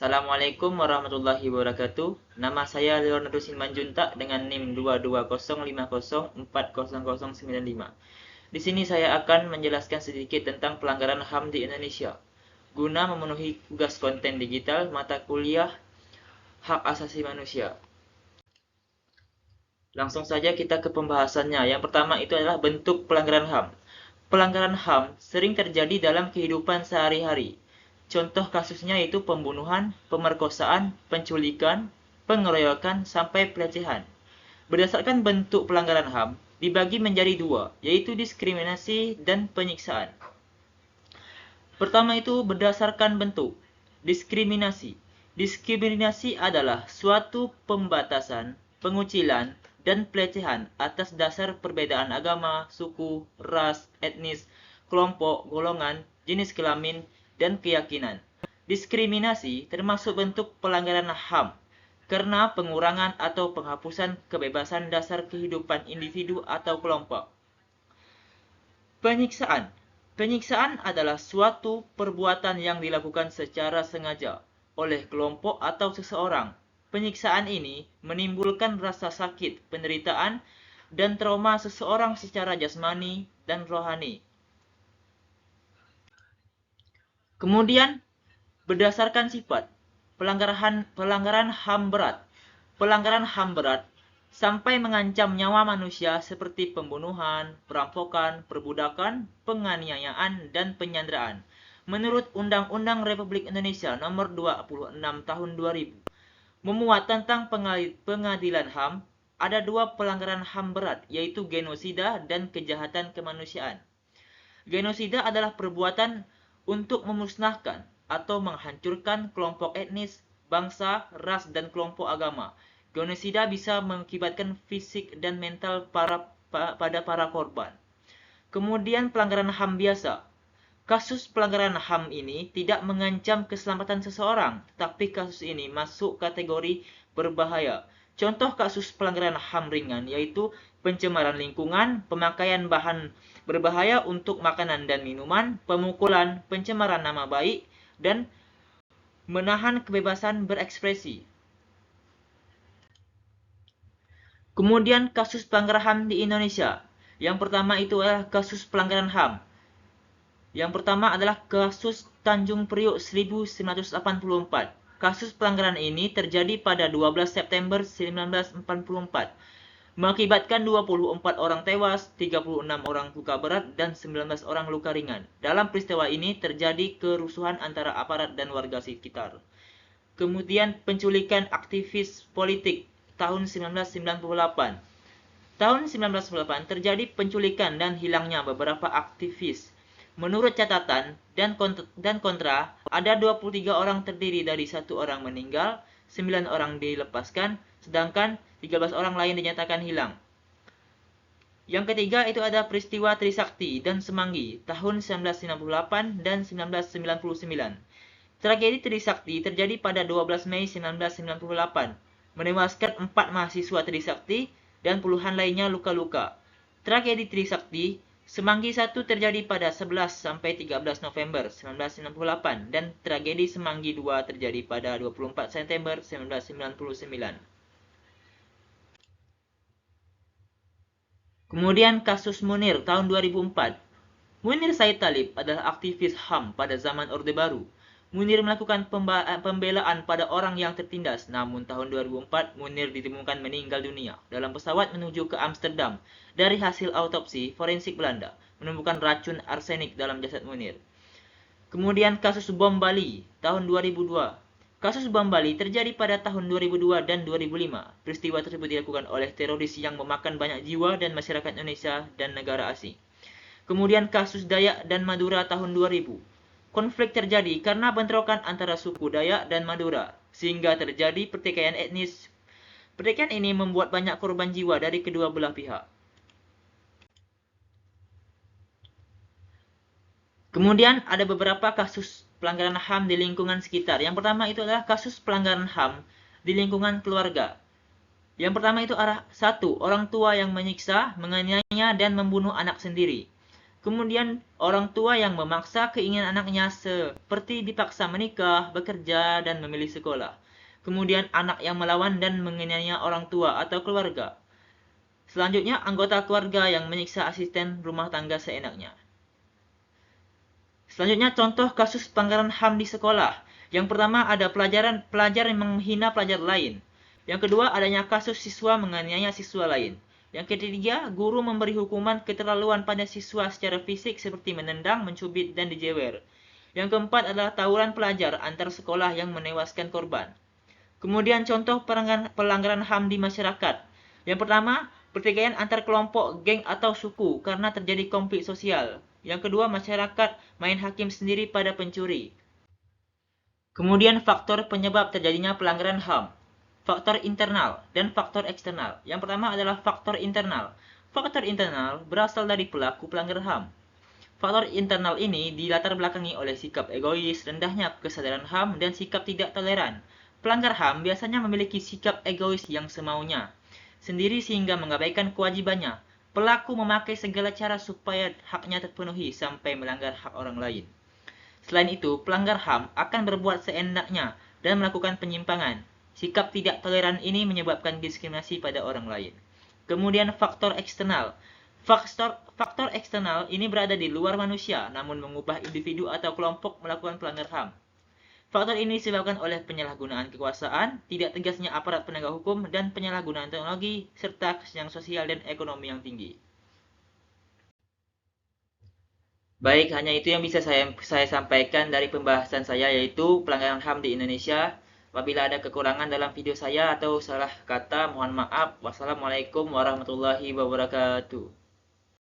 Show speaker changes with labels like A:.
A: Assalamualaikum warahmatullahi wabarakatuh. Nama saya Leonardo Simanjuntak dengan NIM 22050400095. Di sini saya akan menjelaskan sedikit tentang pelanggaran HAM di Indonesia guna memenuhi tugas konten digital mata kuliah Hak Asasi Manusia. Langsung saja kita ke pembahasannya. Yang pertama itu adalah bentuk pelanggaran HAM. Pelanggaran HAM sering terjadi dalam kehidupan sehari-hari. Contoh kasusnya yaitu pembunuhan, pemerkosaan, penculikan, pengeroyokan, sampai pelecehan. Berdasarkan bentuk pelanggaran HAM, dibagi menjadi dua, yaitu diskriminasi dan penyiksaan. Pertama itu berdasarkan bentuk. Diskriminasi. Diskriminasi adalah suatu pembatasan, pengucilan, dan pelecehan atas dasar perbedaan agama, suku, ras, etnis, kelompok, golongan, jenis kelamin, dan keyakinan. Diskriminasi termasuk bentuk pelanggaran HAM karena pengurangan atau penghapusan kebebasan dasar kehidupan individu atau kelompok. Penyiksaan. Penyiksaan adalah suatu perbuatan yang dilakukan secara sengaja oleh kelompok atau seseorang. Penyiksaan ini menimbulkan rasa sakit, penderitaan, dan trauma seseorang secara jasmani dan rohani. Kemudian, berdasarkan sifat, pelanggaran HAM berat. Pelanggaran HAM berat sampai mengancam nyawa manusia seperti pembunuhan, perampokan, perbudakan, penganiayaan, dan penyanderaan. Menurut Undang-Undang Republik Indonesia Nomor 26 Tahun 2000, memuat tentang pengadilan HAM, ada dua pelanggaran HAM berat, yaitu genosida dan kejahatan kemanusiaan. Genosida adalah perbuatan untuk memusnahkan atau menghancurkan kelompok etnis, bangsa, ras, dan kelompok agama. Genosida bisa mengakibatkan fisik dan mental pada para korban. Kemudian pelanggaran HAM biasa. Kasus pelanggaran HAM ini tidak mengancam keselamatan seseorang, tetapi kasus ini masuk kategori berbahaya. Contoh kasus pelanggaran HAM ringan yaitu pencemaran lingkungan, pemakaian bahan berbahaya untuk makanan dan minuman, pemukulan, pencemaran nama baik, dan menahan kebebasan berekspresi. Kemudian kasus pelanggaran HAM di Indonesia. Yang pertama itu adalah kasus pelanggaran HAM. Yang pertama adalah kasus Tanjung Priok 1984. Kasus pelanggaran ini terjadi pada 12 September 1944. Mengakibatkan 24 orang tewas, 36 orang luka berat, dan 19 orang luka ringan. Dalam peristiwa ini terjadi kerusuhan antara aparat dan warga sekitar. Kemudian penculikan aktivis politik tahun 1998. Tahun 1998 terjadi penculikan dan hilangnya beberapa aktivis. Menurut catatan dan kontra, ada 23 orang terdiri dari 1 orang meninggal, 9 orang dilepaskan, sedangkan 13 orang lain dinyatakan hilang. Yang ketiga itu ada peristiwa Trisakti dan Semanggi tahun 1998 dan 1999. Tragedi Trisakti terjadi pada 12 Mei 1998, menewaskan 4 mahasiswa Trisakti dan puluhan lainnya luka-luka. Tragedi Trisakti Semanggi 1 terjadi pada 11 sampai 13 November 1998 dan tragedi Semanggi 2 terjadi pada 24 September 1999. Kemudian kasus Munir tahun 2004. Munir Said Talib adalah aktivis HAM pada zaman Orde Baru. Munir melakukan pembelaan pada orang yang tertindas, namun tahun 2004 Munir ditemukan meninggal dunia dalam pesawat menuju ke Amsterdam. Dari hasil autopsi forensik Belanda, menemukan racun arsenik dalam jasad Munir. Kemudian kasus bom Bali tahun 2002. Kasus bom Bali terjadi pada tahun 2002 dan 2005. Peristiwa tersebut dilakukan oleh teroris yang memakan banyak jiwa dan masyarakat Indonesia dan negara asing. Kemudian kasus Dayak dan Madura tahun 2000. Konflik terjadi karena bentrokan antara suku Dayak dan Madura, sehingga terjadi pertikaian etnis. Pertikaian ini membuat banyak korban jiwa dari kedua belah pihak. Kemudian ada beberapa kasus pelanggaran HAM di lingkungan sekitar. Yang pertama itu adalah kasus pelanggaran HAM di lingkungan keluarga. Yang pertama itu adalah 1. Orang tua yang menyiksa, menganiaya, dan membunuh anak sendiri. Kemudian orang tua yang memaksa keinginan anaknya seperti dipaksa menikah, bekerja, dan memilih sekolah. Kemudian anak yang melawan dan menganiaya orang tua atau keluarga. Selanjutnya anggota keluarga yang menyiksa asisten rumah tangga seenaknya. Selanjutnya contoh kasus pelanggaran HAM di sekolah. Yang pertama ada pelajar yang menghina pelajar lain. Yang kedua adanya kasus siswa menganiaya siswa lain. Yang ketiga, guru memberi hukuman keterlaluan pada siswa secara fisik seperti menendang, mencubit, dan dijewer. Yang keempat adalah tawuran pelajar antar sekolah yang menewaskan korban. Kemudian contoh pelanggaran HAM di masyarakat. Yang pertama, pertikaian antar kelompok, geng, atau suku karena terjadi konflik sosial. Yang kedua, masyarakat main hakim sendiri pada pencuri. Kemudian faktor penyebab terjadinya pelanggaran HAM. Faktor internal dan faktor eksternal. Yang pertama adalah faktor internal. Faktor internal berasal dari pelaku pelanggar HAM. Faktor internal ini dilatar belakangi oleh sikap egois, rendahnya kesadaran HAM, dan sikap tidak toleran. Pelanggar HAM biasanya memiliki sikap egois yang semaunya sendiri sehingga mengabaikan kewajibannya. Pelaku memakai segala cara supaya haknya terpenuhi sampai melanggar hak orang lain. Selain itu, pelanggar HAM akan berbuat seenaknya dan melakukan penyimpangan. Sikap tidak toleran ini menyebabkan diskriminasi pada orang lain. Kemudian faktor eksternal. Faktor eksternal ini berada di luar manusia, namun mengubah individu atau kelompok melakukan pelanggar HAM. Faktor ini disebabkan oleh penyalahgunaan kekuasaan, tidak tegasnya aparat penegak hukum, dan penyalahgunaan teknologi, serta kesenjangan sosial dan ekonomi yang tinggi. Baik, hanya itu yang bisa saya sampaikan dari pembahasan saya, yaitu pelanggaran HAM di Indonesia. Apabila ada kekurangan dalam video saya atau salah kata, mohon maaf. Wassalamualaikum warahmatullahi wabarakatuh.